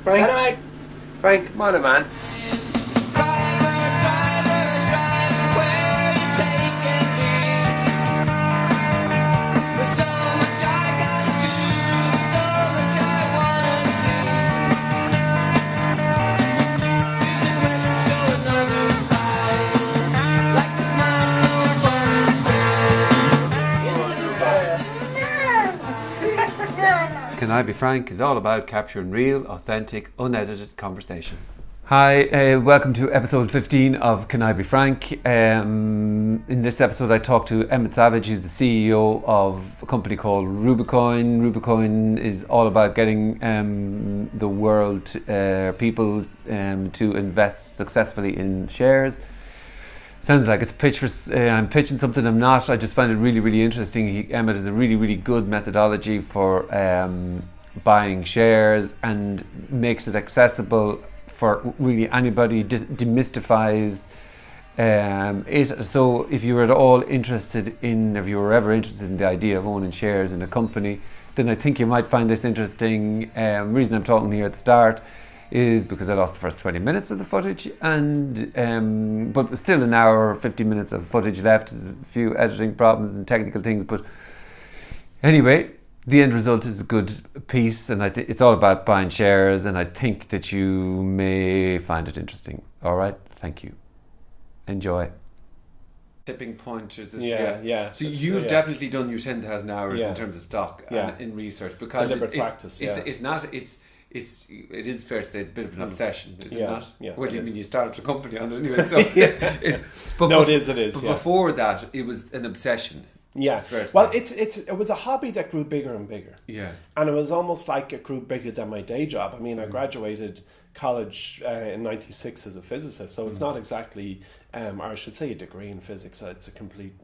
Frank, Dynamite. Frank, come on, man. Can I Be Frank is all about capturing real, authentic, unedited conversation. Hi, welcome to episode 15 of Can I Be Frank. In this episode I talked to Emmet Savage. He's the CEO of a company called Rubicoin. Rubicoin is all about getting the world, people to invest successfully in shares. Sounds like it's a pitch for, I'm pitching something I'm not. I just find it really, really interesting. Emmet has a really, really good methodology for buying shares and makes it accessible for really anybody, demystifies it. So if you were at all interested in, if you were ever interested in the idea of owning shares in a company, then I think you might find this interesting. Reason I'm talking here at the start is because I lost the first 20 minutes of the footage, and but still an hour or 50 minutes of footage left. There's a few editing problems and technical things, but anyway, the end result is a good piece, and it's all about buying shares, and I think that you may find it interesting. All right, thank you. Enjoy. Tipping point is this, yeah. So you've definitely done your 10,000 hours in terms of stock in research, because deliberate practice. It is fair to say it's a bit of an obsession, is it not? Yeah. Well, you mean you started a company on it anyway. So it is. But before that, it was an obsession. Yeah. Well, it was a hobby that grew bigger and bigger. Yeah. And it was almost like it grew bigger than my day job. I mean, I graduated college in '96 as a physicist, so it's not exactly, or I should say, a degree in physics. It's a complete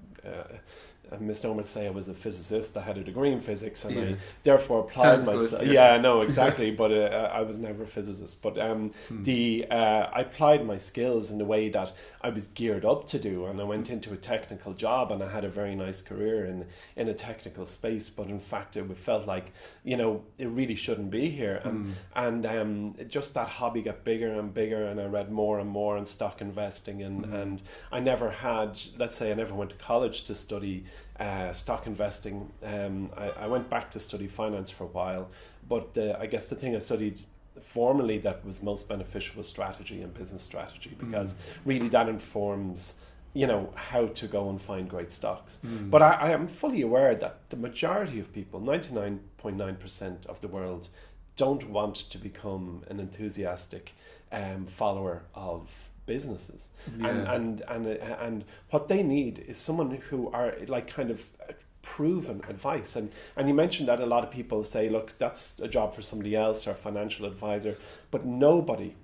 a misnomer to say I was a physicist. I had a degree in physics, and I therefore applied myself. No, exactly. But I was never a physicist. But I applied my skills in the way that I was geared up to do, and I went into a technical job, and I had a very nice career in a technical space. But in fact, it felt like, it really shouldn't be here, and just that hobby got bigger and bigger, and I read more and more on stock investing, and I never went to college to study stock investing. I went back to study finance for a while, but I guess the thing I studied formally that was most beneficial was strategy and business strategy, because really that informs how to go and find great stocks. But I am fully aware that the majority of people, 99.9% of the world, don't want to become an enthusiastic follower of businesses, and what they need is someone who are like kind of proven advice, and you mentioned that a lot of people say, look, that's a job for somebody else, or a financial advisor, but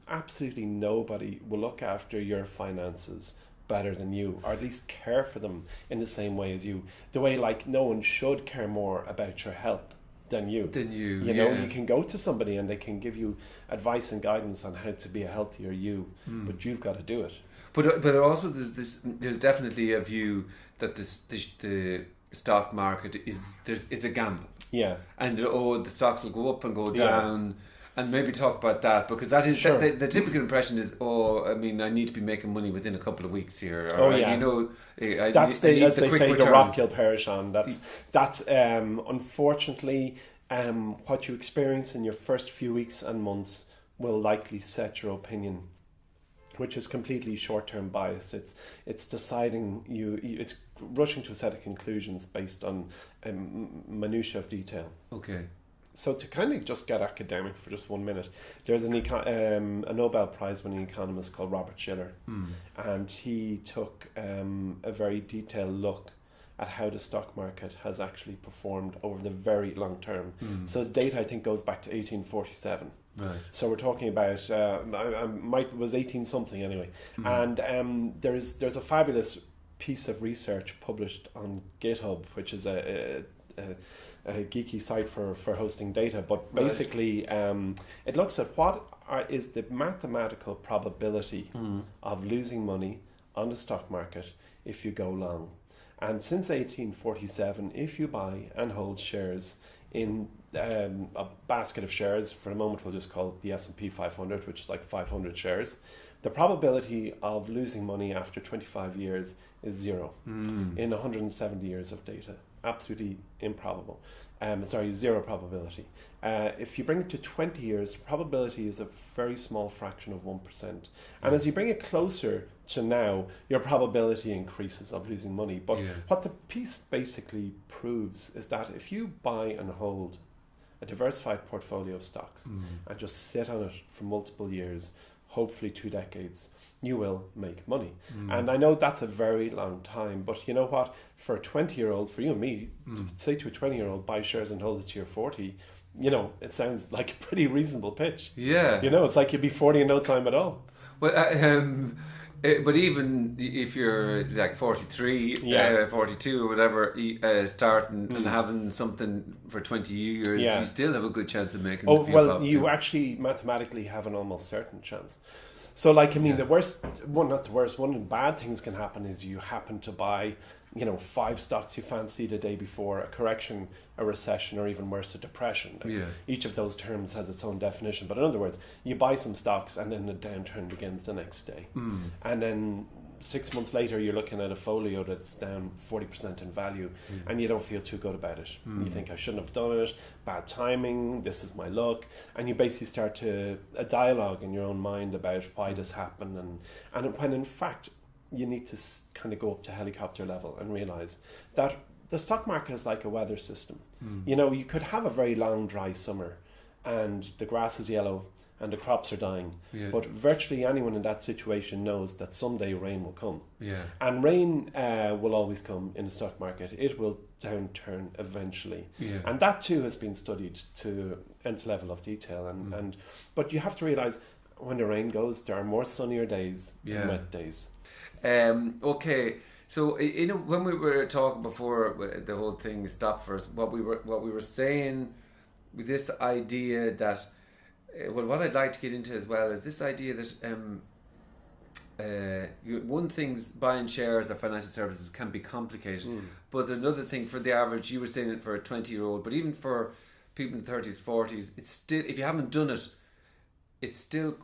absolutely nobody will look after your finances better than you, or at least care for them in the same way as you, the way like no one should care more about your health than you. You can go to somebody and they can give you advice and guidance on how to be a healthier you, but you've got to do it. But also there's definitely a view that the stock market it's a gamble. Yeah. And the stocks will go up and go down. And maybe talk about that, because that is the typical impression is, I need to be making money within a couple of weeks here. That's as they say, the Rothkill Parishon. That's unfortunately what you experience in your first few weeks and months will likely set your opinion, which is completely short-term bias. It's deciding it's rushing to a set of conclusions based on minutiae of detail. Okay. So to kind of just get academic for just 1 minute, there's a Nobel Prize-winning economist called Robert Shiller, and he took a very detailed look at how the stock market has actually performed over the very long term. So the data, I think, goes back to 1847. Right. So we're talking about was 18 something anyway, and there's a fabulous piece of research published on GitHub, which is a geeky site for hosting data, but basically it looks at what is the mathematical probability of losing money on the stock market if you go long. And since 1847, if you buy and hold shares in a basket of shares. For the moment, we'll just call it the S&P 500, which is like 500 shares. The probability of losing money after 25 years is 0 in 170 years of data. Absolutely improbable. Zero probability. If you bring it to 20 years, the probability is a very small fraction of 1%. And as you bring it closer to now, your probability increases of losing money. But what the piece basically proves is that if you buy and hold a diversified portfolio of stocks and just sit on it for multiple years, hopefully 2 decades, you will make money. And I know that's a very long time, but you know what? For a 20-year-old, for you and me, to say to a 20-year-old, buy shares and hold it to your 40, you know, it sounds like a pretty reasonable pitch. Yeah. You know, it's like you'd be 40 in no time at all. Well, but even if you're like 43, 42 or whatever, starting and having something for 20 years, you still have a good chance of making it. Well, you actually mathematically have an almost certain chance. So, like, I mean, one of the bad things can happen is you happen to buy, 5 stocks you fancy the day before a correction, a recession, or even worse, a depression. Each of those terms has its own definition. But in other words, you buy some stocks and then the downturn begins the next day. And then 6 months later, you're looking at a folio that's down 40% in value and you don't feel too good about it. You think, I shouldn't have done it, bad timing, this is my luck. And you basically start a dialogue in your own mind about why this happened. And when in fact, you need to kind of go up to helicopter level and realize that the stock market is like a weather system. You could have a very long dry summer and the grass is yellow and the crops are dying, but virtually anyone in that situation knows that someday rain will come. And rain will always come in the stock market. It will downturn eventually. And that too has been studied to nth level of detail. But you have to realize when the rain goes, there are more sunnier days than wet days. Okay, so when we were talking before the whole thing stopped for us, what we were saying with this idea that what I'd like to get into as well is this idea that one thing's buying shares of financial services can be complicated, but another thing for the average, you were saying it for a 20-year-old, but even for people in 30s, 40s, it's still, if you haven't done it, it's still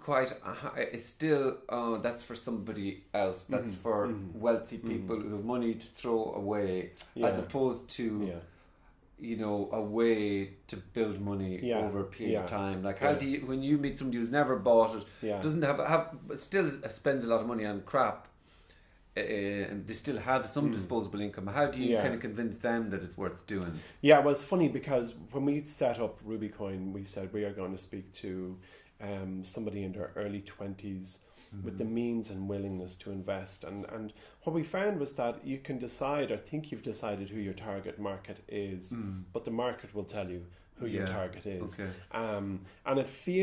that's for somebody else. That's for wealthy people who have money to throw away, as opposed to a way to build money over a period of time. Like how do you, when you meet somebody who's never bought it, doesn't have but still spends a lot of money on crap, and they still have some disposable income, how do you kind of convince them that it's worth doing? Well, it's funny because when we set up Rubycoin, we said we are going to speak to somebody in their early 20s with the means and willingness to invest. And what we found was that you can decide, or think you've decided who your target market is, but the market will tell you who your target is. And it we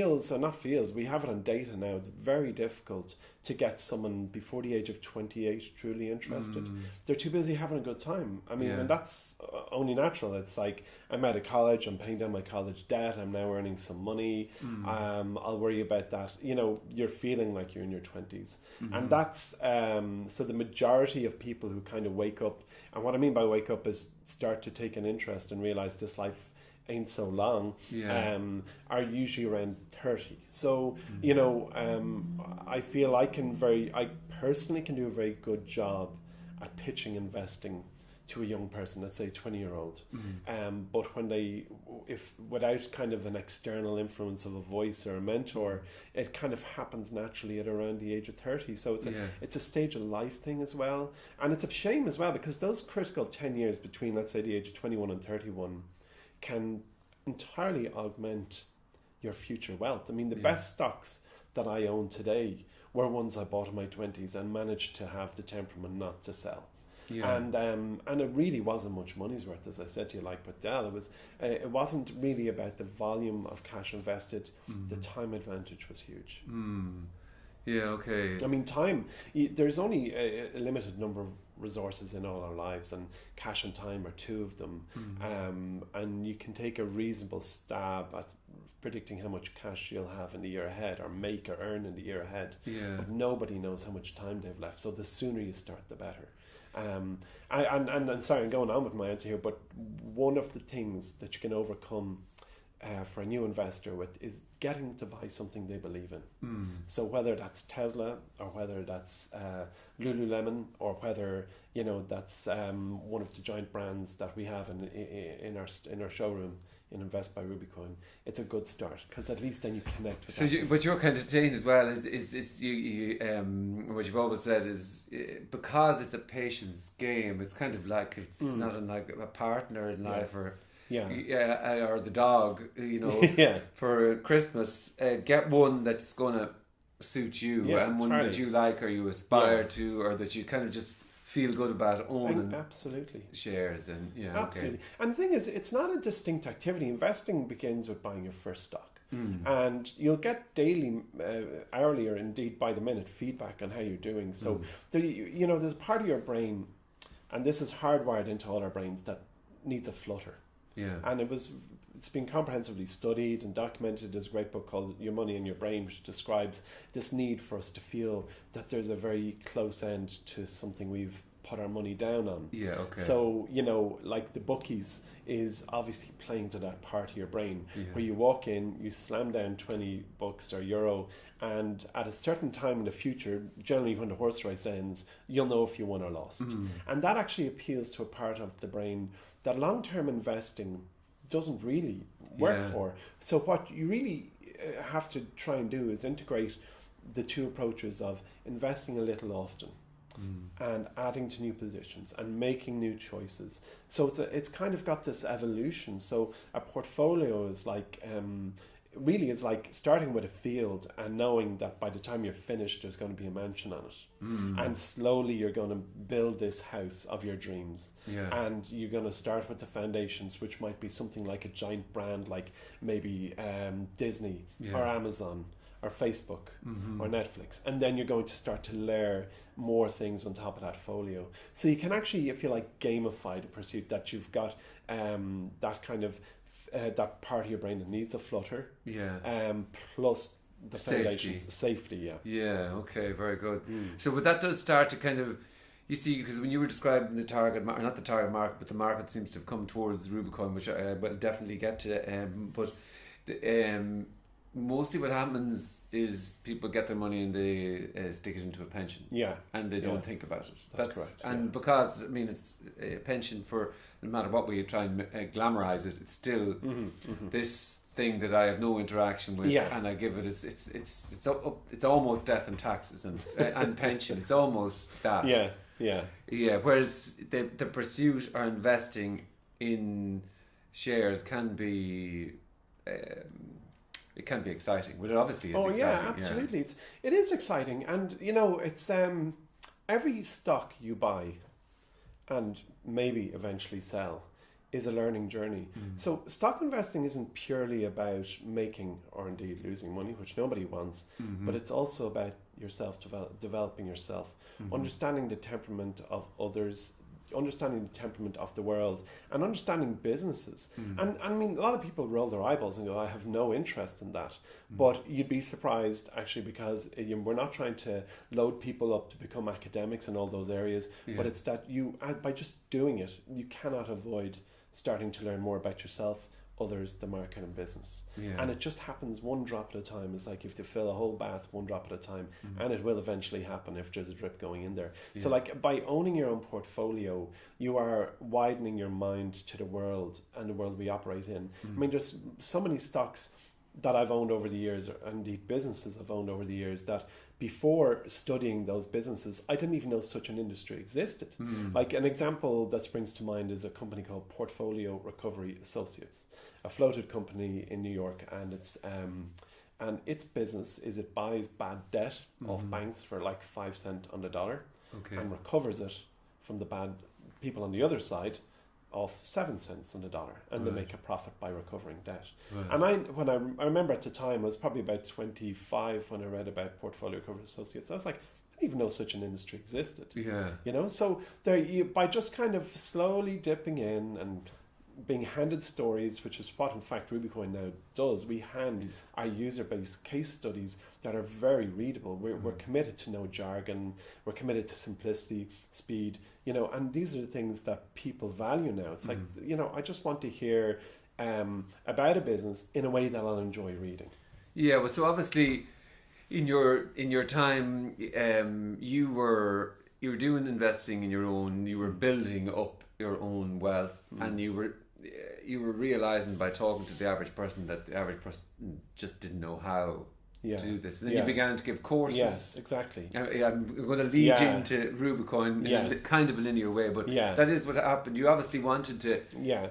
have it on data now, it's very difficult to get someone before the age of 28 truly interested. They're too busy having a good time. I mean, and that's only natural. It's like, I'm out of college, I'm paying down my college debt, I'm now earning some money, I'll worry about that. You're feeling like you're in your 20s. And that's, so the majority of people who kind of wake up, and what I mean by wake up is start to take an interest and realize this life ain't so long, are usually around 30. So, I feel I personally can do a very good job at pitching investing to a young person, let's say 20-year-old. But when without kind of an external influence of a voice or a mentor, it kind of happens naturally at around the age of 30. So it's a stage of life thing as well. And it's a shame as well, because those critical 10 years between, let's say, the age of 21 and 31 can entirely augment your future wealth. I mean, the best stocks that I own today were ones I bought in my 20s and managed to have the temperament not to sell. And it really wasn't much money's worth, as I said to you, like with Dell. It wasn't really about the volume of cash invested. The time advantage was huge. I mean, time, there's only a limited number of resources in all our lives, and cash and time are two of them. And you can take a reasonable stab at predicting how much cash you'll have in the year ahead, or make or earn in the year ahead. But nobody knows how much time they've left. So the sooner you start, the better. And sorry, I'm going on with my answer here, but one of the things that you can overcome for a new investor is getting to buy something they believe in. So whether that's Tesla or whether that's Lululemon or whether that's one of the giant brands that we have in our showroom in Invest by Rubycoin, it's a good start because at least then you connect with. So, what you're kind of saying as well is it's you what you've always said is because it's a patience game. It's kind of like it's not unlike a partner in life or. Or the dog, for Christmas, get one that's going to suit you and one that you like or you aspire to or that you kind of just feel good about owning. Absolutely. Shares and absolutely. Okay. And the thing is, it's not a distinct activity. Investing begins with buying your first stock. And you'll get daily, hourly, or indeed by the minute feedback on how you're doing. So, there's a part of your brain, and this is hardwired into all our brains, that needs a flutter. Yeah. And it's been comprehensively studied and documented. There's a great book called Your Money in Your Brain, which describes this need for us to feel that there's a very close end to something we've put our money down on. Yeah, okay. So, like the bookies is obviously playing to that part of your brain where you walk in, you slam down $20 or euro, and at a certain time in the future, generally when the horse race ends, you'll know if you won or lost. And that actually appeals to a part of the brain that long-term investing doesn't really work for. So what you really have to try and do is integrate the two approaches of investing a little often and adding to new positions and making new choices. So it's kind of got this evolution. So a portfolio is like really is like starting with a field and knowing that by the time you're finished there's going to be a mansion on it, and slowly you're going to build this house of your dreams, and you're going to start with the foundations, which might be something like a giant brand like maybe Disney or Amazon or Facebook or Netflix, and then you're going to start to layer more things on top of that folio. So you can actually, if you like, gamify the pursuit, that you've got that kind of that part of your brain that needs a flutter, plus the foundations, safety. Okay, very good. So but that does start to kind of, you see, because when you were describing the target market, not the target market, but the market seems to have come towards Rubycoin, which I will definitely get to, but mostly what happens is people get their money and they stick it into a pension, and they don't think about it. That's correct. And because it's a pension, for no matter what way you try and glamorize it, it's still this thing that I have no interaction with, and I give it. It's almost death and taxes and pension. It's almost that. Whereas the pursuit or investing in shares can be. It can be exciting, but it obviously is exciting. Absolutely. It is exciting, and it's every stock you buy and maybe eventually sell is a learning journey. So stock investing isn't purely about making or indeed losing money, which nobody wants, but it's also about yourself, developing yourself, understanding the temperament of others, understanding the temperament of the world, and understanding businesses. And I mean, a lot of people roll their eyeballs and go, I have no interest in that. But you'd be surprised, actually, because we're not trying to load people up to become academics in all those areas, but it's that by just doing it, you cannot avoid starting to learn more about yourself, others, the market, and business. And it just happens one drop at a time. It's like you have to fill a whole bath one drop at a time, and it will eventually happen if there's a drip going in there. So like by owning your own portfolio, you are widening your mind to the world and the world we operate in. I mean, there's so many stocks that I've owned over the years, or indeed businesses I've owned over the years, that before studying those businesses, I didn't even know such an industry existed. Like an example that springs to mind is a company called Portfolio Recovery Associates, a floated company in New York, and its business is it buys bad debt off banks for like 5 cents on the dollar, and recovers it from the bad people on the other side of 7 cents on the dollar, and they make a profit by recovering debt. And I remember at the time, I was probably about 25 when I read about Portfolio Recovery Associates. I was like, I didn't even know such an industry existed. So by just kind of slowly dipping in and being handed stories, which is what in fact Rubycoin now does. We hand our user base case studies that are very readable. We're committed to no jargon. We're committed to simplicity, speed, and these are the things that people value now. It's like, I just want to hear about a business in a way that I'll enjoy reading. Yeah, well, so obviously, in your time, you were doing investing in your own. You were building up your own wealth, and you were realizing by talking to the average person that the average person just didn't know how to do this. And then you began to give courses. Yes, exactly. I'm going to lead you into Rubicon in a kind of a linear way, but that is what happened. You obviously wanted to. Yeah.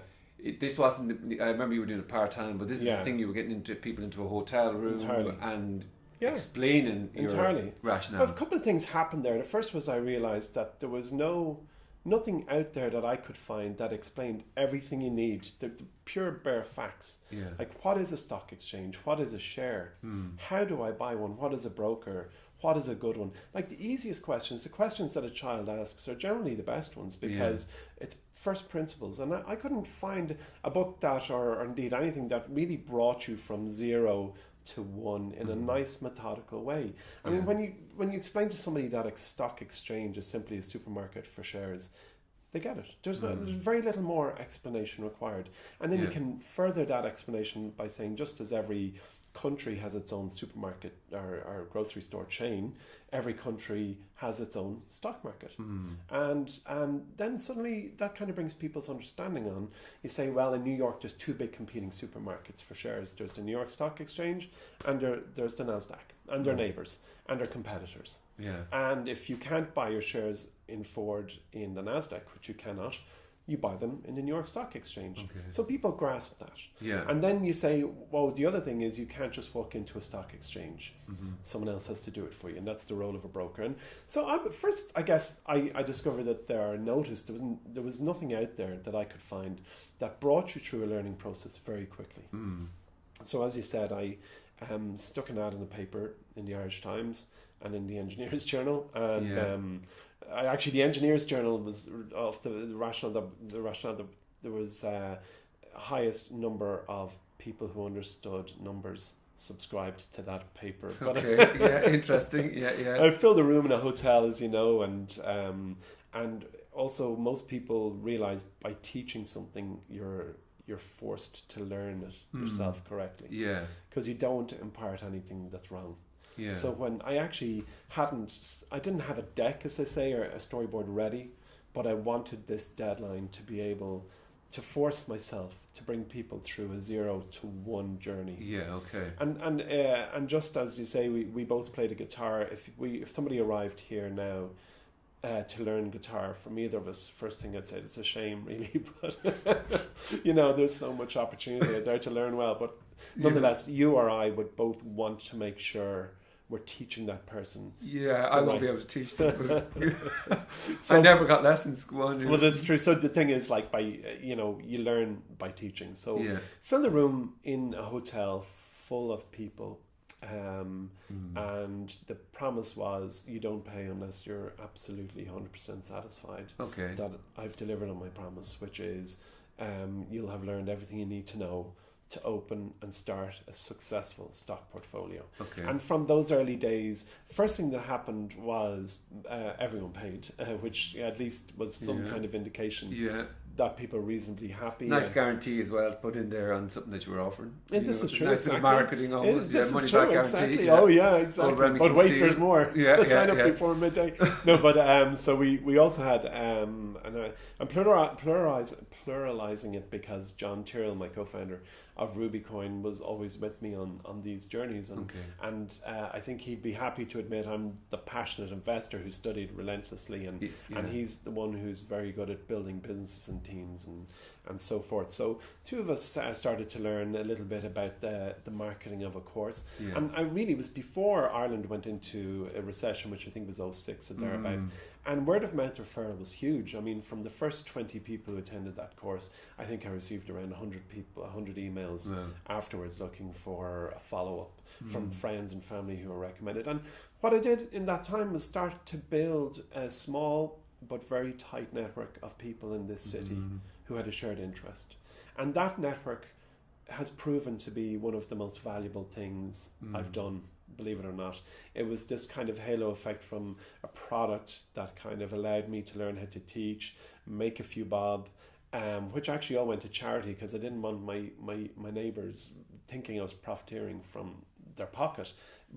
This wasn't. I remember you were doing it part time, but this is the thing, you were getting people into a hotel room and explaining your rationale. Well, a couple of things happened there. The first was I realised that there was nothing out there that I could find that explained everything you need, the pure bare facts. Like, what is a stock exchange? What is a share? How do I buy one? What is a broker? What is a good one? Like, the easiest questions, the questions that a child asks, are generally the best ones, because it's first principles. And I couldn't find a book that, or indeed anything that really brought you from 0 to 1 in a nice methodical way. I mean, when you explain to somebody that a stock exchange is simply a supermarket for shares, they get it. There's very little more explanation required. And then you can further that explanation by saying, just as every country has its own supermarket or grocery store chain, every country has its own stock market. And then suddenly that kind of brings people's understanding on. You say, well, in New York there's 2 big competing supermarkets for shares. There's the New York Stock Exchange, and there's the NASDAQ, and their neighbours and their competitors. And if you can't buy your shares in Ford in the NASDAQ, which you cannot, you buy them in the New York Stock Exchange. So people grasp that. And then you say, well, the other thing is you can't just walk into a stock exchange. Someone else has to do it for you, and that's the role of a broker. And so I guess I discovered that there was nothing out there that I could find that brought you through a learning process very quickly. So as you said, I stuck an ad in the paper, in the Irish Times and in the Engineers Journal, and actually, the Engineers Journal was of the rationale that there was highest number of people who understood numbers subscribed to that paper. Interesting. I filled a room in a hotel, as you know, and also most people realize by teaching something you're forced to learn it yourself correctly. Because you don't impart anything that's wrong. So when I didn't have a deck, as they say, or a storyboard ready, but I wanted this deadline to be able to force myself to bring people through a 0 to 1 journey. And just as you say, we both played a guitar. If somebody arrived here now to learn guitar from either of us, first thing I'd say, it's a shame, really, but there's so much opportunity out there to learn well. But nonetheless, you or I would both want to make sure we're teaching that person. I won't be able to teach them. So, I never got lessons. Well, that's true. So the thing is, like, you learn by teaching. So fill the room in a hotel full of people, and the promise was you don't pay unless you're absolutely 100% satisfied that I've delivered on my promise, which is you'll have learned everything you need to know to open and start a successful stock portfolio. And from those early days, first thing that happened was everyone paid, which at least was some kind of indication that people are reasonably happy. Nice guarantee as well to put in there on something that you were offering. This is true. Nice bit of marketing almost. Money back guarantee. Oh yeah, exactly. But wait, there's more. Sign up before midday. No, but so we also had and pluralizing it because John Tyrrell, my co-founder of Rubycoin, was always with me on these journeys, and I think he'd be happy to admit I'm the passionate investor who studied relentlessly, and he's the one who's very good at building businesses and teams and so forth. So two of us started to learn a little bit about the marketing of a course, and I really was before Ireland went into a recession, which I think was 2006 or thereabouts. And word of mouth referral was huge. I mean, from the first 20 people who attended that course, I think I received around 100 emails afterwards looking for a follow-up from friends and family who were recommended. And what I did in that time was start to build a small but very tight network of people in this city who had a shared interest. And that network has proven to be one of the most valuable things I've done, believe it or not. It was this kind of halo effect from a product that kind of allowed me to learn how to teach, make a few bob, which actually all went to charity because I didn't want my neighbours thinking I was profiteering from their pocket.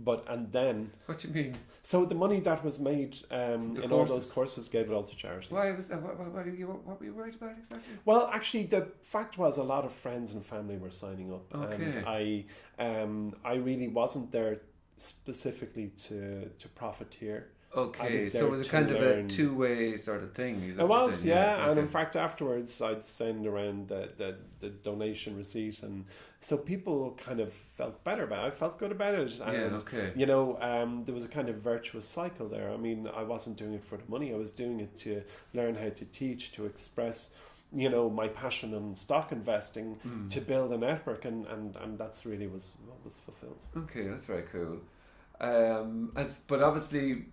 And then... What do you mean? So the money that was made in all those courses gave it all to charity. Why was that? What were you worried about exactly? Well, actually, the fact was a lot of friends and family were signing up. Okay. And I really wasn't there specifically to profiteer. Okay, so it was a kind of a two-way sort of thing. It was, yeah. And okay. in fact, afterwards, I'd send around the donation receipt, and so people kind of felt better about it. I felt good about it. And, okay. There was a kind of virtuous cycle there. I mean, I wasn't doing it for the money. I was doing it to learn how to teach, to express, my passion on stock investing, to build a network, and that's really what was fulfilled. Okay, that's very cool. But obviously,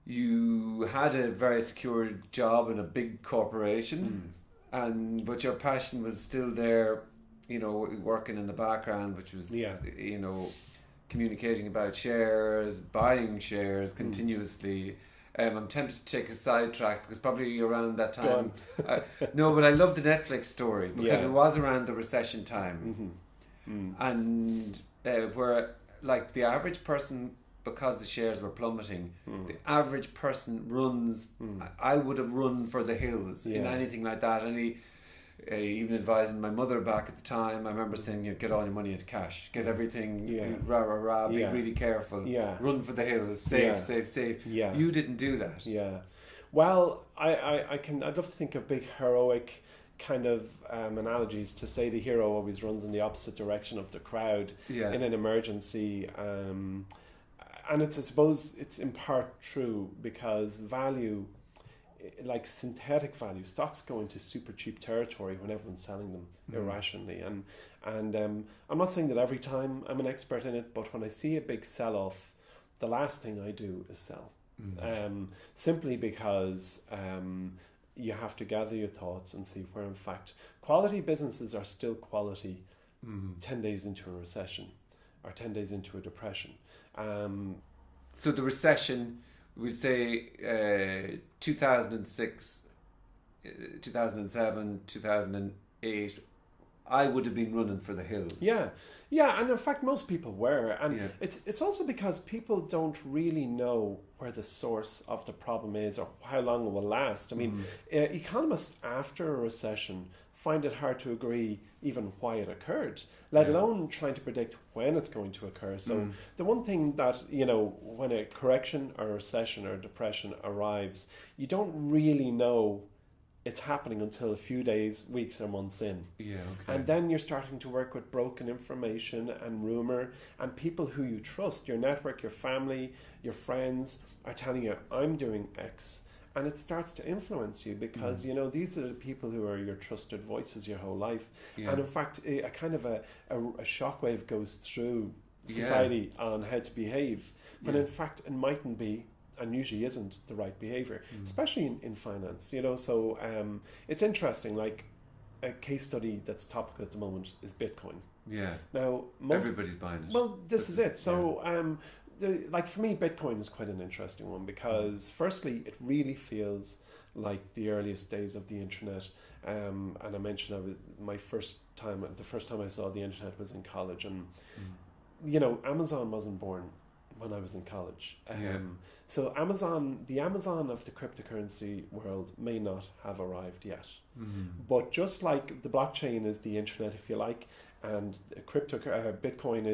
you had a very secure job in a big corporation, but your passion was still there, working in the background, which was, communicating about shares, buying shares continuously. I'm tempted to take a sidetrack because probably around that time. No, but I love the Netflix story because it was around the recession time, and where like the average person, because the shares were plummeting, the average person runs. I would have run for the hills in anything like that. And even advising my mother back at the time, I remember saying, get all your money into cash, get everything, be really careful, run for the hills, save. Yeah. You didn't do that. Yeah. Well, I'd love to think of big heroic kind of analogies to say the hero always runs in the opposite direction of the crowd in an emergency. And I suppose it's in part true because value, like synthetic value, stocks go into super cheap territory when everyone's selling them irrationally. And I'm not saying that every time I'm an expert in it, but when I see a big sell-off, the last thing I do is sell. Simply because you have to gather your thoughts and see where, in fact, quality businesses are still quality 10 days into a recession or 10 days into a depression. So the recession, we'd say 2006, 2007, 2008, I would have been running for the hills. Yeah, and in fact most people were. And it's also because people don't really know where the source of the problem is or how long it will last. I mean, economists after a recession find it hard to agree even why it occurred, let alone trying to predict when it's going to occur. So the one thing that, when a correction or a recession or a depression arrives, you don't really know it's happening until a few days, weeks or months in. And then you're starting to work with broken information and rumour, and people who you trust, your network, your family, your friends, are telling you, I'm doing X. And it starts to influence you because, these are the people who are your trusted voices your whole life. And in fact, a kind of a shockwave goes through society on how to behave, when in fact it mightn't be, and usually isn't, the right behaviour, especially in finance. So it's interesting, like a case study that's topical at the moment is Bitcoin. Now, everybody's buying it. Well, this is it. So like for me, Bitcoin is quite an interesting one because firstly, it really feels like the earliest days of the internet. And I mentioned the first time I saw the internet was in college, and Amazon wasn't born when I was in college. So the Amazon of the cryptocurrency world may not have arrived yet. But just like the blockchain is the internet, if you like, and Bitcoin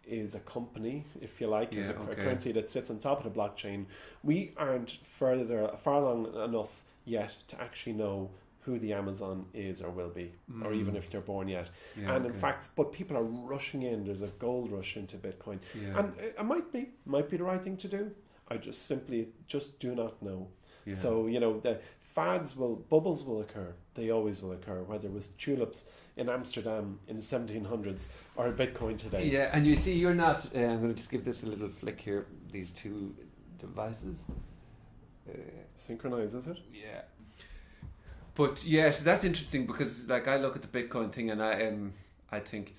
is a company, if you like, is a currency that sits on top of the blockchain. We aren't far along enough yet to actually know who the Amazon is or will be, or even if they're born yet. In fact, but people are rushing in. There's a gold rush into Bitcoin. And it might be the right thing to do. I just do not know. So, the bubbles will occur. They always will occur, whether it was tulips in Amsterdam in the 1700s or Bitcoin today. Yeah, and you see, you're not, I'm going to just give this a little flick here, these two devices. Synchronize, is it? Yeah. But so that's interesting because like I look at the Bitcoin thing and I think,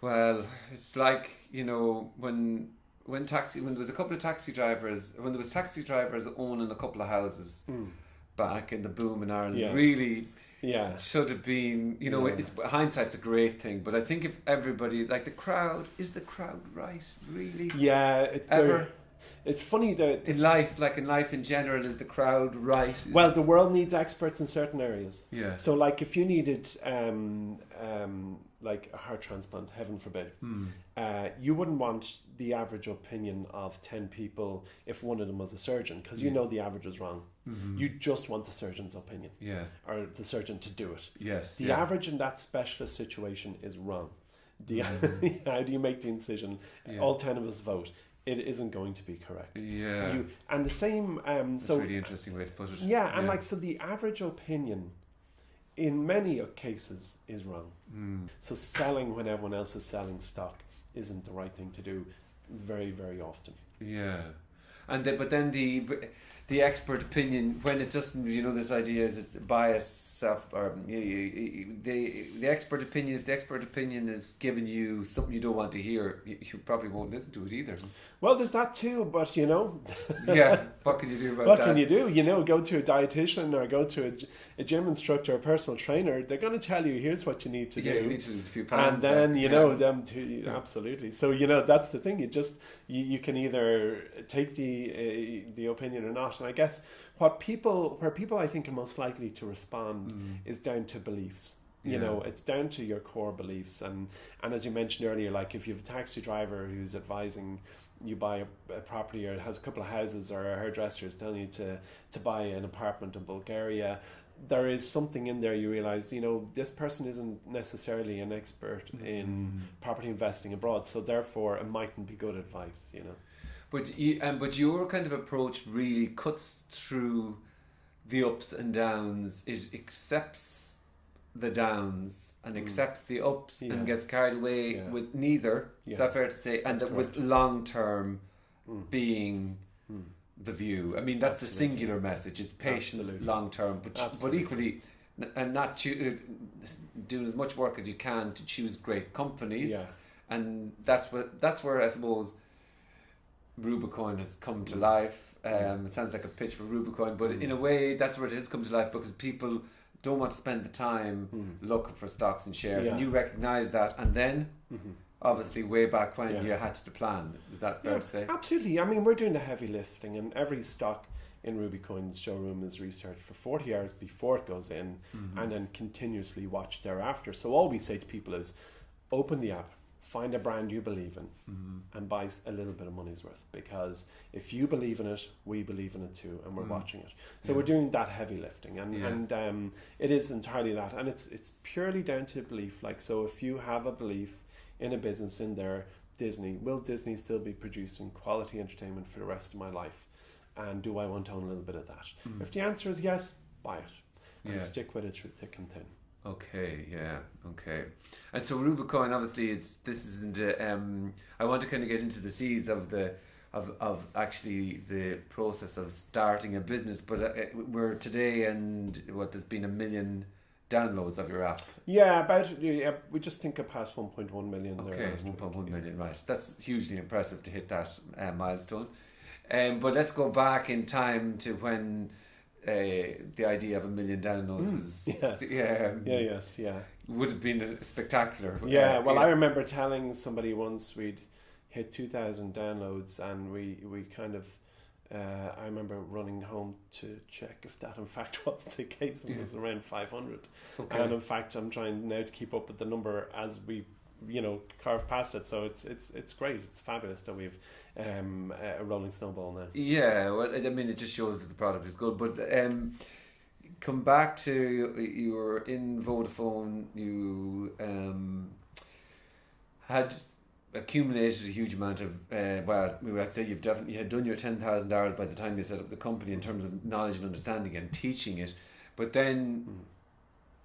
well, it's like, when there was taxi drivers owning a couple of houses, back in the boom in Ireland Yeah. really Yeah. should have been, you know, it's, hindsight's a great thing, but I think if everybody, like the crowd right, really? Yeah, Ever? It's funny that In life in general, is the crowd right? well, the world needs experts in certain areas. Yeah. So, like, if you needed, like a heart transplant, heaven forbid, you wouldn't want the average opinion of 10 people if one of them was a surgeon, because you know the average is wrong. You just want the surgeon's opinion, or the surgeon to do it. Yes. The average in that specialist situation is wrong. How do you make the incision? All 10 of us vote. It isn't going to be correct. Yeah. And the same. That's a really interesting way to put it. Yeah, and like, so the average opinion in many cases is wrong. So selling when everyone else is selling stock isn't the right thing to do very, very often. Yeah. But then the expert opinion, when it doesn't, you know, this idea is it's bias, or the expert opinion. If the expert opinion is giving you something you don't want to hear, you probably won't listen to it either. Well, there's that too, but you know, what can you do about what that? can you do? You know, go to a dietitian or go to a gym instructor, a personal trainer. They're going to tell you, here's what you need to do. You need to lose a few pounds, and then you know them too. Absolutely. So you know, that's the thing. You can either take the opinion or not. And I guess where people I think are most likely to respond is down to beliefs. You know, it's down to your core beliefs. And as you mentioned earlier, like if you have a taxi driver who's advising you buy a property, or has a couple of houses, or a hairdresser is telling you to buy an apartment in Bulgaria, there is something in there you realize, you know, this person isn't necessarily an expert in property investing abroad, so therefore it mightn't be good advice, you know. But your kind of approach really cuts through the ups and downs. It accepts the downs and accepts the ups and gets carried away with neither. Is that fair to say? And that with long term being the view. I mean, that's the singular message. It's patience, long term, but equally, and not doing as much work as you can to choose great companies. And that's where I suppose Rubicon has come to life. It sounds like a pitch for Rubicon, but in a way that's where it has come to life, because people don't want to spend the time looking for stocks and shares, and you recognise that, and then obviously way back when you hatched the plan. Is that fair to say? Absolutely. I mean, we're doing the heavy lifting, and every stock in Rubicon's showroom is researched for 40 hours before it goes in, and then continuously watched thereafter. So all we say to people is, open the app, find a brand you believe in, and buy a little bit of money's worth, because if you believe in it, we believe in it too, and we're watching it. So we're doing that heavy lifting, and it is entirely that, and it's purely down to belief. Like, so if you have a belief in a business in there, will Disney still be producing quality entertainment for the rest of my life, and do I want to own a little bit of that? If the answer is yes, buy it and stick with it through thick and thin. Okay. And so Rubicon, obviously, I want to kind of get into the seeds of actually the process of starting a business. But we're today, and there's been 1 million downloads of your app. We just think it passed 1.1 million. Okay, 1.1 million, right? That's hugely impressive to hit that milestone. But let's go back in time to when the idea of 1 million downloads was would have been spectacular. I remember telling somebody once we'd hit 2,000 downloads, and we kind of I remember running home to check if that in fact was the case, and it was around 500. And in fact, I'm trying now to keep up with the number as we carve past it. So it's great. It's fabulous that we've a rolling snowball now. Yeah, well, I mean, it just shows that the product is good. But come back to, you were in Vodafone. You had accumulated a huge amount of I'd say you had done your 10,000 hours by the time you set up the company in terms of knowledge and understanding and teaching it. But then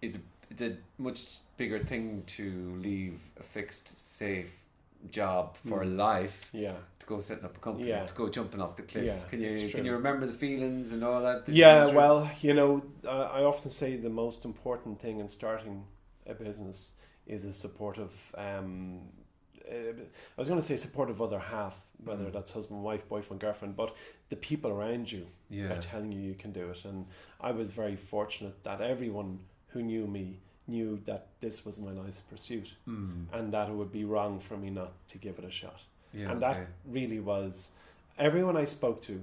it's a much bigger thing to leave a fixed, safe job for life to go setting up a company, to go jumping off the cliff. Can you remember the feelings and all that? I often say the most important thing in starting a business is a supportive I was going to say supportive other half, whether that's husband, wife, boyfriend, girlfriend, but the people around you are telling you can do it. And I was very fortunate that everyone who knew me knew that this was my life's pursuit, and that it would be wrong for me not to give it a shot. And that really was, everyone I spoke to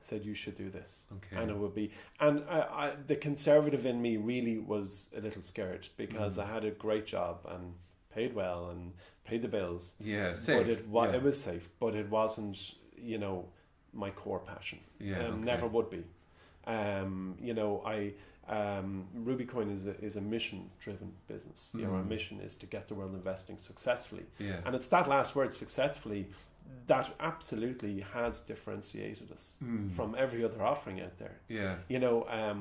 said you should do this, and it would be, and I the conservative in me really was a little scared, because I had a great job and paid well and paid the bills, safe. But it was safe, but it wasn't, my core passion, never would be. Rubycoin is a mission driven business. Our mission is to get the world investing successfully, and it's that last word, successfully, that absolutely has differentiated us from every other offering out there.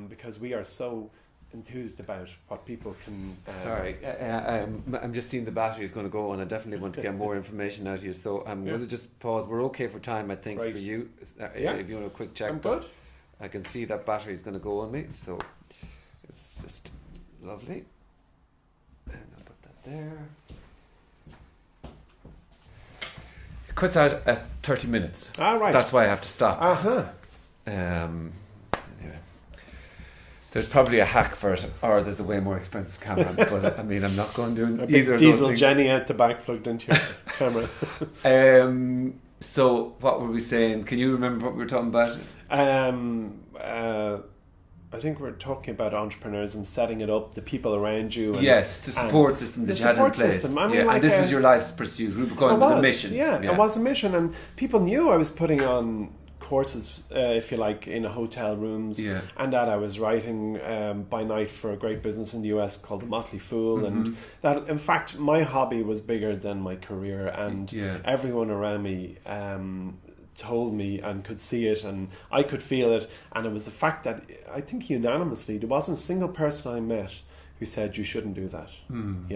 Because we are so enthused about what people can. Sorry, I'm just seeing the battery is going to go, and I definitely want to get more information out of you. So I'm going to just pause. We're okay for time, I think, for you. If you want a quick check, I'm good. I can see that battery is going to go on me, so it's just lovely. And I'll put that there. It quits out at 30 minutes. Right. That's why I have to stop. Anyway. There's probably a hack for it, or there's a way more expensive camera. But I mean, I'm not going to do either of those diesel things. Jenny at the back plugged into your camera. So what were we saying? Can you remember what we were talking about? I think we're talking about entrepreneurism, setting it up, the people around you. And, the support system that you had in place. System. I mean, and this was your life's pursuit. Rubycoin was a mission. It was a mission, and people knew I was putting on courses, if you like, in hotel rooms, and that I was writing by night for a great business in the US called The Motley Fool, and that, in fact, my hobby was bigger than my career, and everyone around me told me and could see it, and I could feel it, and it was the fact that I think unanimously there wasn't a single person I met who said you shouldn't do that, and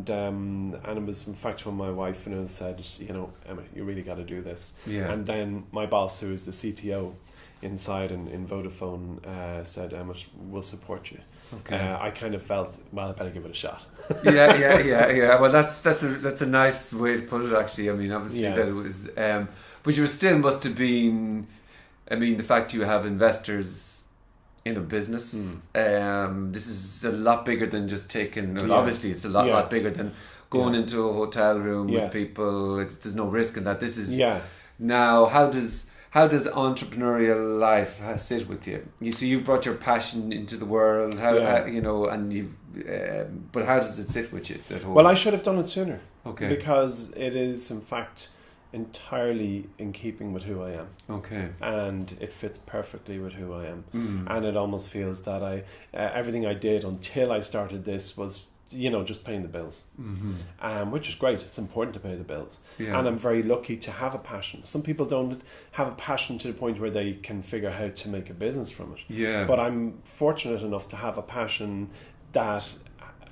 it was in fact when my wife said, Emmet, you really got to do this, and then my boss, who is the CTO inside in Vodafone, said, Emmet, we'll support you. I kind of felt, well, I better give it a shot. Well, that's a nice way to put it, actually. I mean, obviously that it was, but you still must have been, I mean, the fact you have investors in a business, this is a lot bigger than just taking, obviously it's a lot bigger than going into a hotel room with people. There's no risk in that. This is, now, how does entrepreneurial life sit with you? So you've brought your passion into the world, and you've, but how does it sit with you at home? Well, I should have done it sooner. Because it is, in fact, entirely in keeping with who I am. And it fits perfectly with who I am. And it almost feels that everything I did until I started this was, just paying the bills, which is great. It's important to pay the bills, and I'm very lucky to have a passion. Some people don't have a passion to the point where they can figure out how to make a business from it. But I'm fortunate enough to have a passion that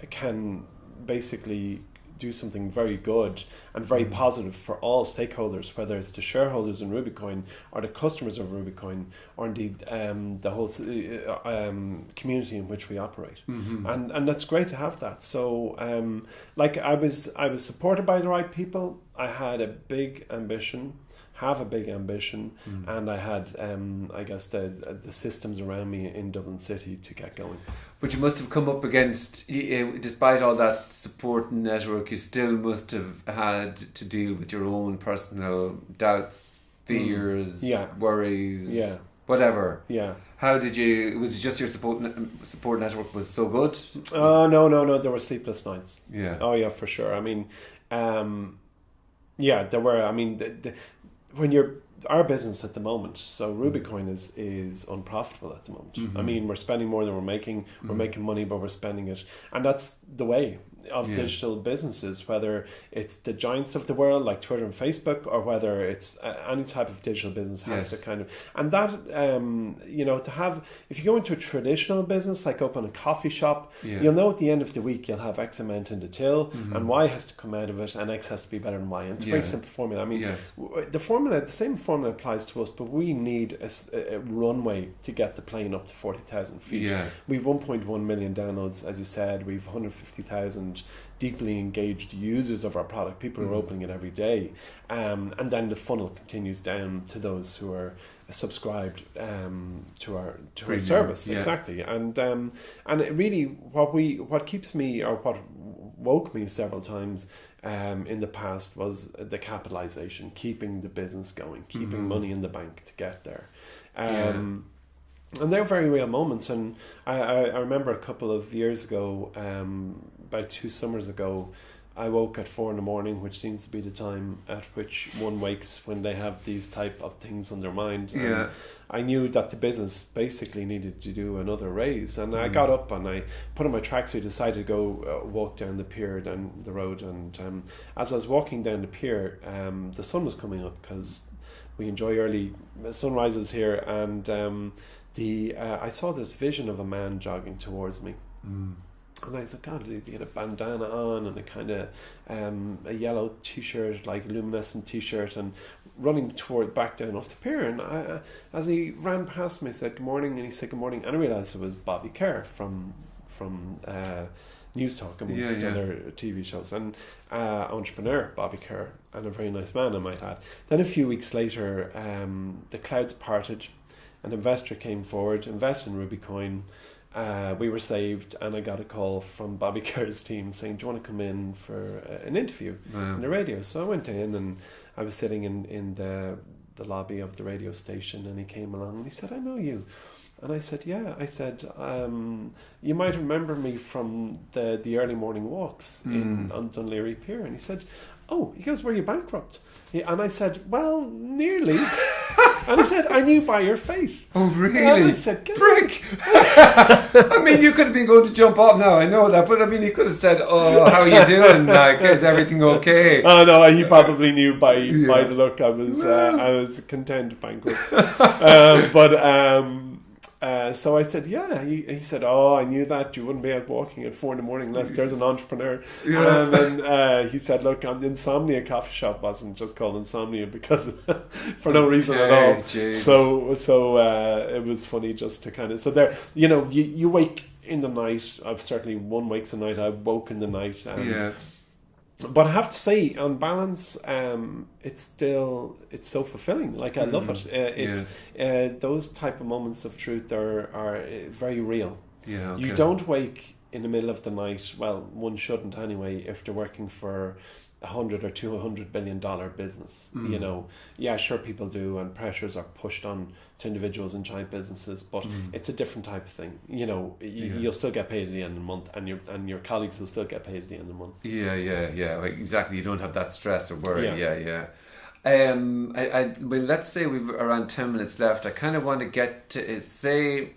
can basically do something very good and very positive for all stakeholders, whether it's the shareholders in Rubycoin or the customers of Rubycoin, or indeed the whole community in which we operate. And that's great to have that. So I was supported by the right people. I had a big ambition, and I had I guess the systems around me in Dublin City to get going. But you must have come up against, despite all that support network, you still must have had to deal with your own personal doubts, fears, worries, whatever. How did you? Was it just your support network was so good? No. There were sleepless nights. Oh yeah, for sure. I mean, there were. I mean, when you're our business at the moment, so Rubycoin is unprofitable at the moment. I mean, we're spending more than we're making. We're making money, but we're spending it, and that's the way of digital businesses, whether it's the giants of the world like Twitter and Facebook, or whether it's any type of digital business has to kind of, and that to have, if you go into a traditional business like open a coffee shop, you'll know at the end of the week you'll have X amount in the till, and Y has to come out of it, and X has to be better than Y, and it's a very simple formula. I mean, the same formula applies to us, but we need a runway to get the plane up to 40,000 feet. We've 1.1 million downloads, as you said. We've 150,000 and deeply engaged users of our product. People are opening it every day, and then the funnel continues down to those who are subscribed to our service. Yeah. Exactly. And it really, what keeps me, or what woke me several times in the past, was the capitalization, keeping the business going, keeping money in the bank to get there. And they're very real moments. And I remember a couple of years ago, about 2 summers ago, I woke at 4 a.m, which seems to be the time at which one wakes when they have these type of things on their mind. Yeah. I knew that the business basically needed to do another raise, and I got up and I put on my tracksuit, decided to go walk down the pier, down the road. And as I was walking down the pier, the sun was coming up, because we enjoy early sunrises here, and I saw this vision of a man jogging towards me. And I said, God, he had a bandana on and a kind of a yellow t-shirt, like luminescent t-shirt, and running back down off the pier. And as he ran past me, I said, good morning. And he said, good morning. And I realised it was Bobby Kerr from News Talk, amongst other TV shows, and entrepreneur Bobby Kerr, and a very nice man, I might add. Then a few weeks later, the clouds parted. An investor came forward, invested in Rubycoin. We were saved, and I got a call from Bobby Kerr's team saying, do you want to come in for an interview in the radio? So I went in, and I was sitting in the lobby of the radio station, and he came along and he said, I know you. And I said, yeah. I said, you might remember me from the early morning walks on Dunleary Pier. And he said, oh, he goes, were you bankrupt? And I said, well, nearly. And he said, I knew by your face. Oh, really? And I said, prick! I mean, you could have been going to jump up now, I know that, but I mean, he could have said, oh, how are you doing? Like, is everything okay? Oh, no, he probably knew by the look I was a content bankrupt. So I said, yeah. He said, oh, I knew that. You wouldn't be out walking at 4 a.m. unless there's an entrepreneur. Yeah. And then he said, look, on the Insomnia coffee shop wasn't just called Insomnia because for no reason at all. Geez. So it was funny just to kind of, so there, you wake in the night. I've certainly, one wakes a night. I've woke in the night. But I have to say, on balance, it's so fulfilling. Like, I love it. Those type of moments of truth are very real. Yeah, okay. You don't wake in the middle of the night. Well, one shouldn't anyway, if they're working for $100 or $200 billion business. Sure, people do, and pressures are pushed on to individuals in giant businesses, but it's a different type of thing. You'll still get paid at the end of the month, and your colleagues will still get paid at the end of the month. Yeah, like, exactly. You don't have that stress or worry. Well, let's say we've around 10 minutes left. I kind of want to get to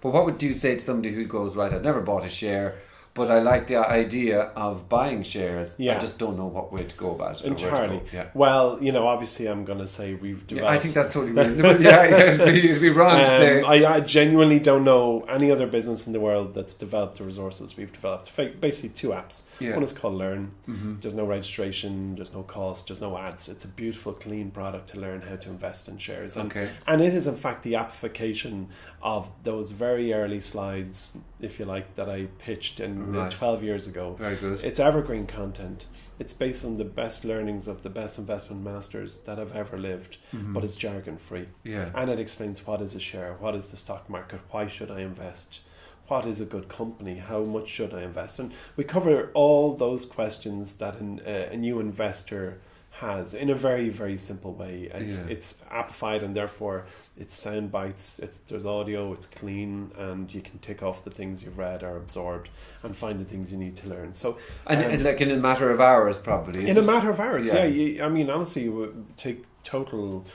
but what would you say to somebody who goes, right, I've never bought a share, but I like the idea of buying shares. I just don't know what way to go about it. Entirely. Yeah. Well, obviously I'm going to say we've developed... I think that's totally reasonable. It'd be wrong to say. I genuinely don't know any other business in the world that's developed the resources we've developed. Basically 2 apps. Yeah. One is called Learn. There's no registration, there's no cost, there's no ads. It's a beautiful, clean product to learn how to invest in shares. And it is, in fact, the application of those very early slides, if you like, that I pitched in 12 years ago. Very good. It's evergreen content. It's based on the best learnings of the best investment masters that have ever lived, but it's jargon free. Yeah. And it explains what is a share, what is the stock market, why should I invest, what is a good company, how much should I invest. And we cover all those questions that a new investor has in a very, very simple way. It's appified, and therefore it's sound bites, there's audio, it's clean, and you can tick off the things you've read or absorbed and find the things you need to learn. So, and like in a matter of hours, probably. In a matter of hours, I mean, honestly, it would take total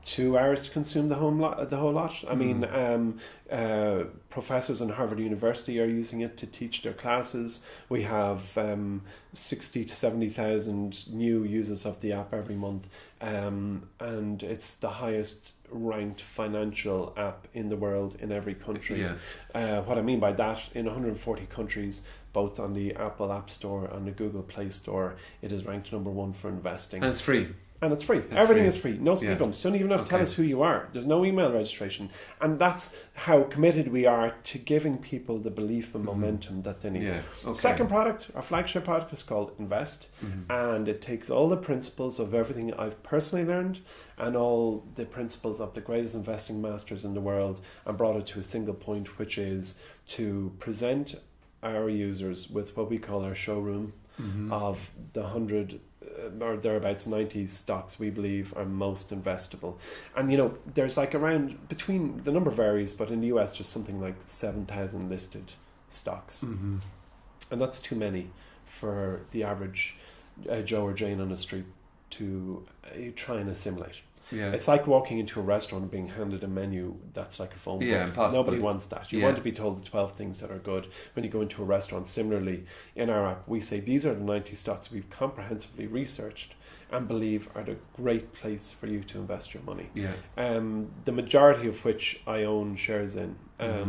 2 hours to consume the whole lot. I mean, professors in Harvard University are using it to teach their classes. We have 60 to 70,000 new users of the app every month, and it's the highest ranked financial app in the world in every country. What I mean by that, in 140 countries, both on the Apple App Store and the Google Play Store, it is ranked number 1 for investing. And it's free. And it's free. It's Everything free. is free. No speed Yeah. bumps. You don't even have to tell Okay. us who you are. There's no email registration. And that's how committed we are to giving people the belief and momentum that they need. Yeah. Okay. Second product, our flagship product, is called Invest. And it takes all the principles of everything I've personally learned and all the principles of the greatest investing masters in the world and brought it to a single point, which is to present our users with what we call our showroom of the 100 or thereabouts 90 stocks we believe are most investable. And there's like around, between, the number varies, but in the US there's something like 7,000 listed stocks. And that's too many for the average Joe or Jane on the street to try and assimilate. Yeah. It's like walking into a restaurant and being handed a menu that's like a phone book. Impossible. Nobody wants that. You want to be told the 12 things that are good when you go into a restaurant. Similarly, in our app, we say these are the 90 stocks we've comprehensively researched and believe are the great place for you to invest your money. Yeah. The majority of which I own shares in.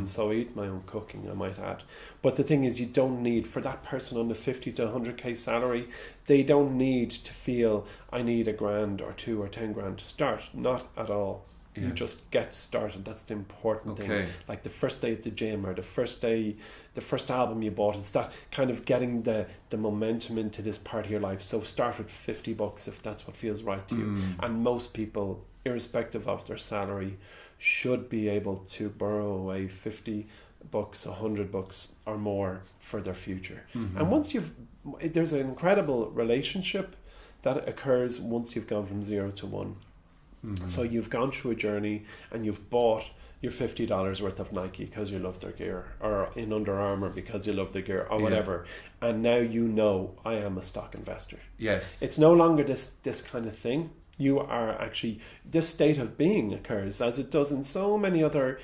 So I eat my own cooking, I might add. But the thing is, you don't need, for that person on the 50 to 100k salary, they don't need to feel I need $1,000 or $2,000 or $10,000 to start. Not at all. You just get started. That's the important thing. Like the first day at the gym or the first album you bought. It's that kind of getting the momentum into this part of your life. So start with $50 if that's what feels right to you. And most people, irrespective of their salary, should be able to borrow away $50, $100 or more for their future. And once there's an incredible relationship that occurs once you've gone from 0 to 1. So you've gone through a journey and you've bought your $50 worth of Nike because you love their gear, or in Under Armour because you love their gear, or whatever. And now I am a stock investor. Yes. It's no longer this kind of thing. You are actually, this state of being occurs as it does in so many other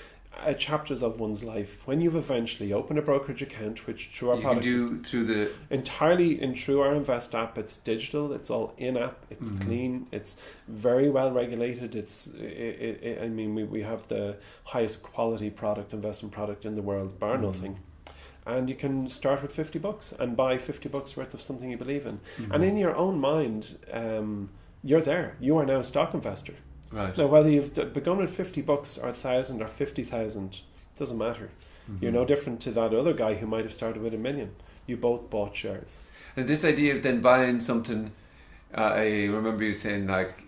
chapters of one's life. When you've eventually opened a brokerage account, which through our product do through the entirely through our Invest app, it's digital, it's all in-app, it's clean, it's very well regulated. I mean, we have the highest quality investment product in the world, bar nothing. And you can start with $50 and buy $50 worth of something you believe in. And in your own mind, you're there. You are now a stock investor. Right. Now, whether you've begun with $50 or 1,000 or 50,000, doesn't matter. You're no different to that other guy who might have started with $1 million. You both bought shares. And this idea of then buying something, I remember you saying like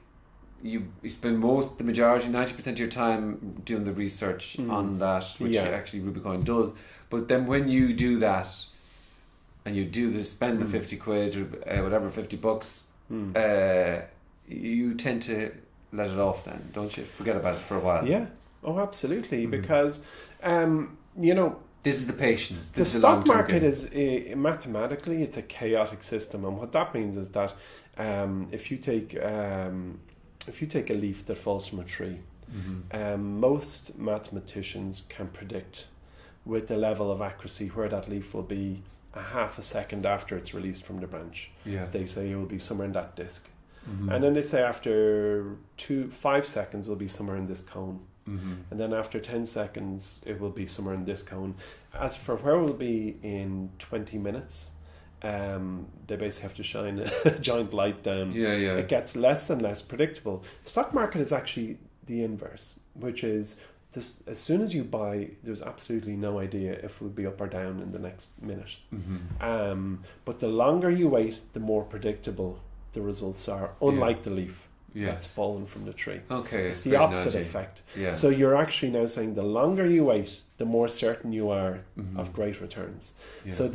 you spend the majority, 90% of your time doing the research on that, which actually Rubicon does. But then when you do that and you spend the 50 quid or whatever, $50, you tend to let it off then, don't you? Forget about it for a while. Yeah. Oh, absolutely. Because, this is the patience. The stock market is, mathematically, it's a chaotic system. And what that means is that if you take a leaf that falls from a tree, most mathematicians can predict with the level of accuracy where that leaf will be a half a second after it's released from the branch. Yeah. They say it will be somewhere in that disc. And then they say after 5 seconds it will be somewhere in this cone. And then after 10 seconds it will be somewhere in this cone. As for where it will be in 20 minutes, they basically have to shine a giant light down. It gets less and less predictable. The stock market is actually the inverse, which is this: as soon as you buy, there's absolutely no idea if it will be up or down in the next minute. But the longer you wait, the more predictable the results are, unlike the leaf that's fallen from the tree. Okay, it's the opposite effect. So you're actually now saying the longer you wait, the more certain you are of great returns. So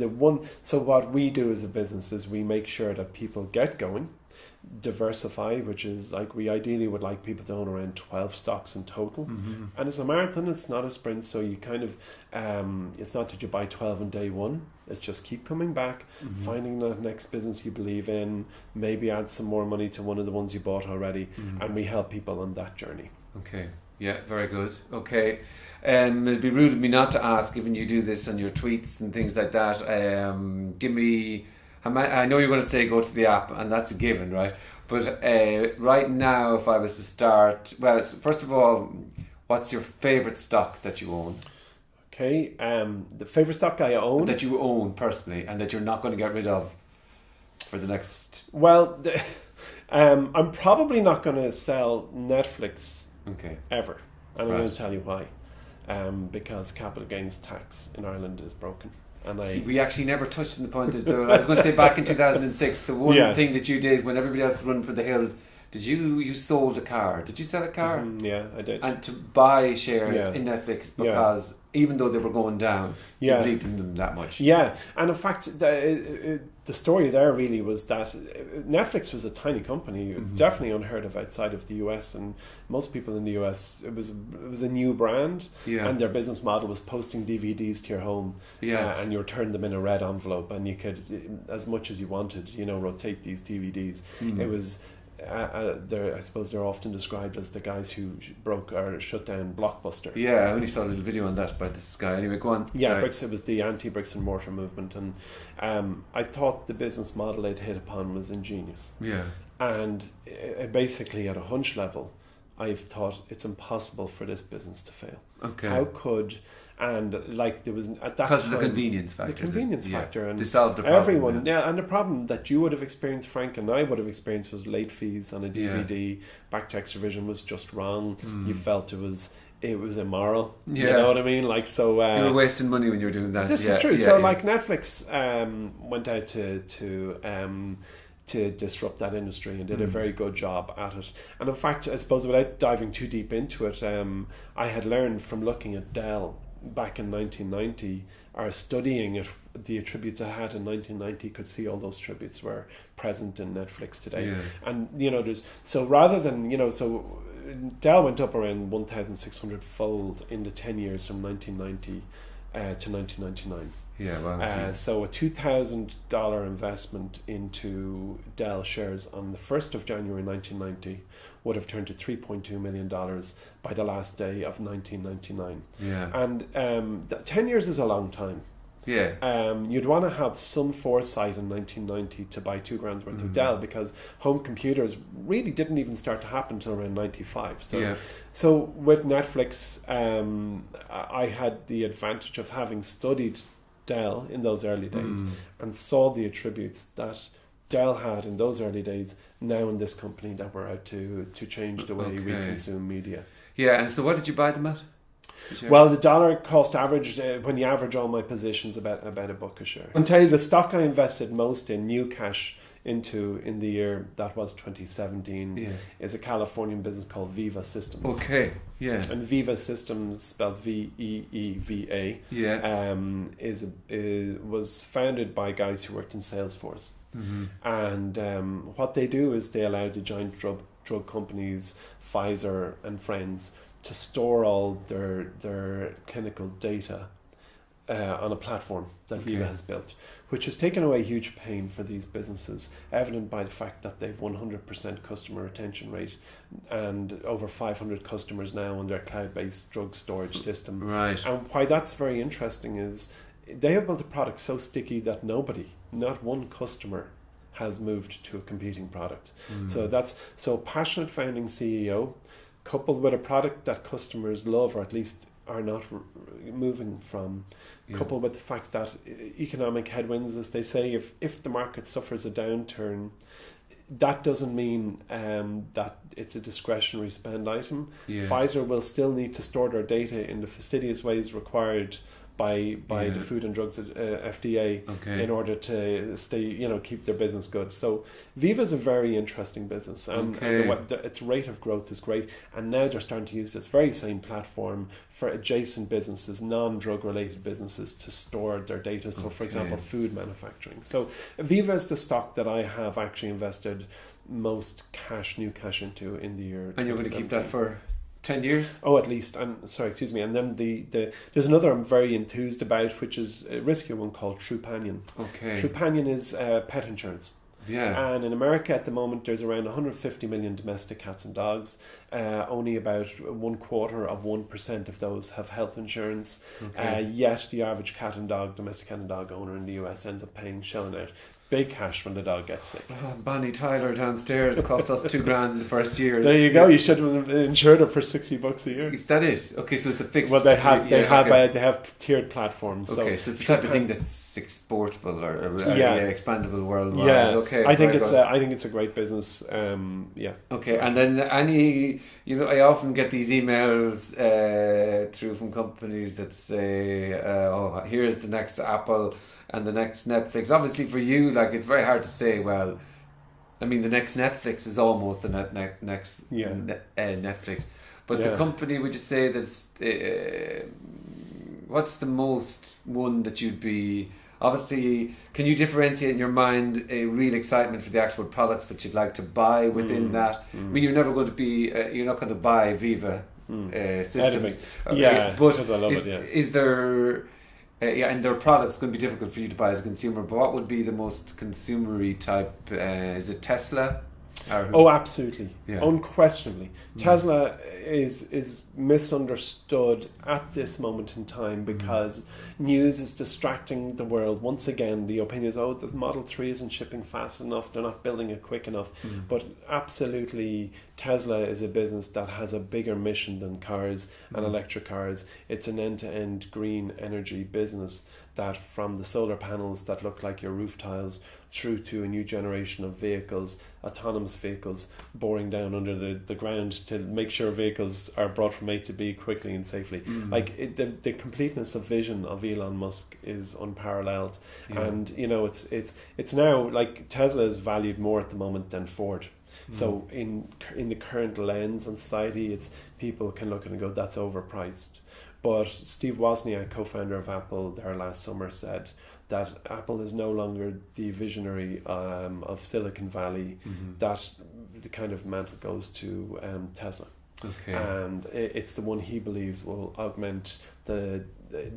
what we do as a business is we make sure that people get going, diversify, which is like we ideally would like people to own around 12 stocks in total. And it's a marathon, it's not a sprint, so you kind of it's not that you buy 12 on day one, it's just keep coming back, finding that next business you believe in, maybe add some more money to one of the ones you bought already, and we help people on that journey. Okay, yeah, very good. Okay, it'd be rude of me not to ask, given you do this on your tweets and things like that, give me, I know you're going to say go to the app, and that's a given, right? But right now, if I was to start, well, first of all, what's your favourite stock that you own? Okay, the favourite stock I own? That you own personally, and that you're not going to get rid of for the next... Well, I'm probably not going to sell Netflix ever, and I'm going to tell you why. Because capital gains tax in Ireland is broken. And we actually never touched on the point that I was going to say back in 2006, the one thing that you did when everybody else was running for the hills, you sold a car? Did you sell a car? Yeah, I did. And to buy shares in Netflix because even though they were going down, you believed in them that much. Yeah, and in fact, the story there really was that Netflix was a tiny company, definitely unheard of outside of the US, and most people in the US, it was a new brand, and their business model was posting DVDs to your home, and you returned them in a red envelope, and you could, as much as you wanted, rotate these DVDs. It was. I suppose they're often described as the guys who broke or shut down Blockbuster. Yeah, I only saw a little video on that by this guy. Anyway, go on. Yeah, it was the anti-bricks and mortar movement, and I thought the business model they'd hit upon was ingenious. Yeah. And basically, at a hunch level, I've thought it's impossible for this business to fail. Okay. How could... And there was at that because time, of the convenience factor. The convenience factor, and they solved the problem. Everyone, and the problem that you would have experienced, Frank, and I would have experienced was late fees on a DVD. Back tax revision was just wrong. You felt it was immoral. You know what I mean? You were wasting money when you were doing that. This is true. Netflix went out to disrupt that industry and did a very good job at it. And in fact, I suppose without diving too deep into it, I had learned from looking at Dell back in 1990, or studying it, the attributes I had in 1990, could see all those attributes were present in Netflix today. And rather than Dell went up around 1,600 fold in the 10 years from 1990 to 1999. Yeah, wow. So a $2,000 investment into Dell shares on the 1st of January 1990 would have turned to $3.2 million by the last day of 1999. Yeah. And 10 years is a long time. Yeah. You'd want to have some foresight in 1990 to buy $2,000 worth of Dell, because home computers really didn't even start to happen until around 95. So with Netflix, I had the advantage of having studied Dell in those early days and saw the attributes that Dell had in those early days now in this company that we're out to change the way we consume media. Yeah, and so what did you buy them at? Well, the dollar cost average, when you average all my positions, about $1 a share. I can tell you the stock I invested most in, new cash into in the year that was 2017, is a Californian business called Viva Systems. Okay, yeah. And Viva Systems, spelled VEEVA, was founded by guys who worked in Salesforce. And what they do is they allow the giant drug companies, Pfizer and friends, to store all their clinical data on a platform that Viva has built, which has taken away huge pain for these businesses, evident by the fact that they've 100% customer retention rate and over 500 customers now on their cloud-based drug storage system. Right. And why that's very interesting is they have built a product so sticky that not one customer has moved to a competing product. So passionate founding CEO, coupled with a product that customers love, or at least are not moving from, coupled with the fact that economic headwinds, as they say, if the market suffers a downturn, that doesn't mean that it's a discretionary spend item. Pfizer will still need to store their data in the fastidious ways required by the Food and Drugs FDA in order to keep their business good. So Viva is a very interesting business, and its rate of growth is great. And now they're starting to use this very same platform for adjacent businesses, non-drug related businesses, to store their data. So, for example, food manufacturing. So Viva is the stock that I have actually invested most new cash into in the year. And you're going to keep that for 10 years? Oh, at least. And then there's another I'm very enthused about, which is a riskier one called Trupanion. Trupanion is pet insurance. Yeah. And in America at the moment, there's around 150 million domestic cats and dogs. Only about 1/4% of those have health insurance. Yet the average domestic cat and dog owner in the US ends up shelling out big cash when the dog gets sick. Bonnie Tyler downstairs cost us $2,000 in the first year. There you go. You should have insured it for $60 a year. Is that it? Okay, so it's a fixed. Well, they have tiered platforms. Okay, so it's the type of thing that's exportable or expandable worldwide. Yeah. Okay. I think it's a great business. Yeah. Okay, and then I often get these emails through from companies that say, "Oh, here's the next Apple and the next Netflix." Obviously, for you, like, it's very hard to say. Well, I mean, the next Netflix is almost the next Netflix, but the company, would you say that's what's the most one that you'd be? Obviously, can you differentiate in your mind a real excitement for the actual products that you'd like to buy within that? I mean, you're never going to be, you're not going to buy Viva systems. But because I love it, is there, and their products going to be difficult for you to buy as a consumer, but what would be the most consumery type? Is it Tesla? Oh, absolutely. Yeah. Unquestionably. Tesla is misunderstood at this moment in time because news is distracting the world. Once again, the opinion is, the Model 3 isn't shipping fast enough, they're not building it quick enough. But absolutely, Tesla is a business that has a bigger mission than cars and electric cars. It's an end-to-end green energy business that, from the solar panels that look like your roof tiles through to a new generation of vehicles, autonomous vehicles boring down under the ground to make sure vehicles are brought from A to B quickly and safely. The completeness of vision of Elon Musk is unparalleled. And it's now, like, Tesla is valued more at the moment than Ford. So in the current lens on society, it's people can look at it and go, that's overpriced. But Steve Wozniak, co-founder of Apple, there last summer said that Apple is no longer the visionary of Silicon Valley, that the kind of mantle goes to Tesla. Okay. And it's the one he believes will augment the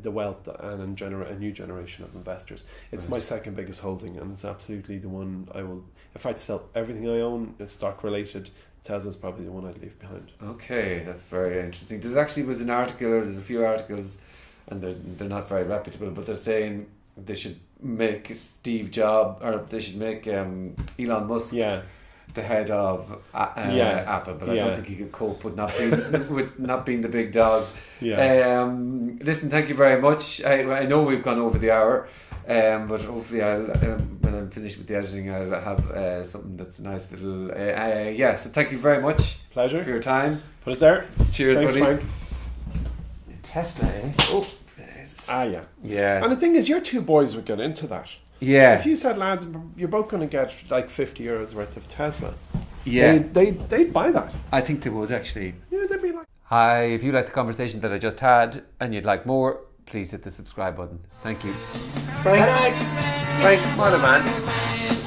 wealth and a new generation of investors. It's my second biggest holding, and it's absolutely the one I will, if I had to sell everything I own is stock related, Tesla's probably the one I'd leave behind. Okay, that's very interesting. There's a few articles, and they're not very reputable, but they're saying they should make Steve Jobs, or they should make Elon Musk the head of Apple, but I don't think he could cope with not being the big dog. Listen, thank you very much. I know we've gone over the hour, but hopefully when I'm finished with the editing, I'll have something that's a nice little so thank you very much. Pleasure for your time. Put it there. Cheers. Thanks, buddy. Frank. Tesla, oh. Yeah. And the thing is, your two boys would get into that. Yeah. If you said, lads, you're both going to get like €50 worth of Tesla. Yeah. They'd buy that. I think they would, actually. Yeah, they'd be like... Hi, if you like the conversation that I just had and you'd like more, please hit the subscribe button. Thank you. Frank, smile, man.